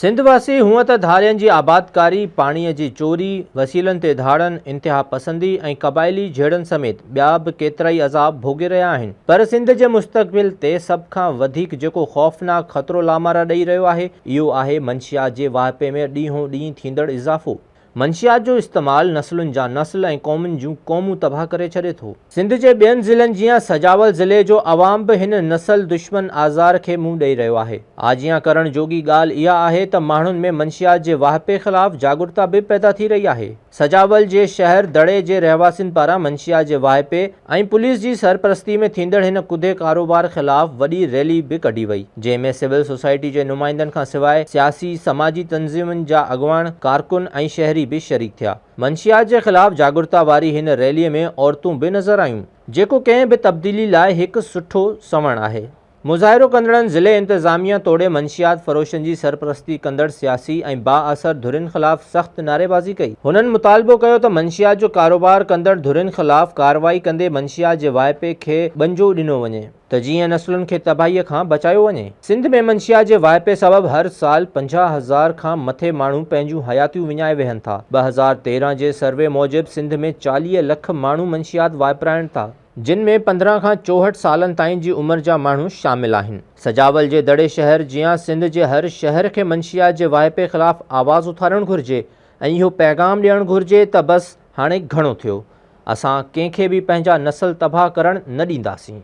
सिंधवासी हुअं त धारियनि जी आबादकारी, पाणीअ जी चोरी, वसीलनि ते धाड़नि, इंतिहा पसंदी ऐं क़बाइली झेड़नि समेत ॿिया बि केतिराई अज़ाब भोॻे रहिया आहिनि। पर सिंध जे मुस्तक़बिल ते सभ खां वधीक जेको ख़ौफ़नाक ख़तरो लामारा ॾेई रहियो आहे, इहो आहे मंशियात जे वाहिपे में ॾींहों ॾींहुं थींदड़ इज़ाफ़ो। मंशियात जो इस्तेमालु नस्लुनि जा नस्ल ऐं क़ौमुनि जूं क़ौमूं तबाह करे छॾे थो। सिंध जे ॿियनि ज़िलनि जीअं सजावल ज़िले जो अवाम बि हिन नस्ल दुश्मन आज़ार खे मुंहुं ॾेई रहियो आहे। आजियां करण जोगी ॻाल्हि इहा आहे त माण्हुनि में मंशियात जे वाहिपे ख़िलाफ़ जागरूकता बि पैदा थी रही आहे। सजावल जे शहर दड़े जे रहवासियुनि पारां मंशियात जे वाहिपे ऐं पुलिस जी सरपरस्ती में थींदड़ हिन कुदे कारोबार ख़िलाफ़ वॾी रैली बि कढी वई, जंहिं में सिविल सोसाइटी जे नुमाइंदनि खां सवाइ सियासी समाजी तंज़ीमुनि जा अॻवान, कारकुन ऐं शहरी भी शरीक थिया। मंशियात जे ख़िलाफ़ जागरूकता वारी हिन रैलीअ में औरतूं बि नज़र आयूं, जेको कंहिं बि तब्दीली लाइ हिकु सुठो सवण आहे। मुज़ाहिरो कंदड़नि ज़िले इंतज़ामिया तोड़े मंशियात फ़रोशनि जी सरपरस्ती कंदड़ सियासी ऐं बाअसर धुरियुनि ख़िलाफ़ सख़्त नारेबाज़ी कई। हुननि मुतालबो कयो त मंशियात जो कारोबार कंदड़ धुरियुनि ख़िलाफ़ कार्रवाई कंदे मंशियात जे वाहिपे खे बंजो ॾिनो वञे त जीअं नस्लुनि खे तबाहीअ खां बचायो वञे। सिंध में मंशियात जे वाहिपे सबबि हर साल 50,000 खां मथे माण्हू पंहिंजूं हयातियूं विञाए वेहनि था। 2013 जे सर्वे मूजिबि सिंध में 40 लख माण्हू मंशियात वाहिपराइनि था, जिन में 15 खां 64 सालनि ताईं जी उमिरि जा माण्हू शामिल आहिनि। सजावल जे दड़े शहर जियां सिंध जे हर शहर खे मंशियात जे वाहिपे ख़िलाफ़ आवाज़ उथारणु घुरिजे ऐं इहो पैगाम ॾियणु घुरिजे त बसि हाणे घणो थियो, असां कंहिंखे बि पंहिंजा नस्ल तबाह करणु न ॾींदासीं।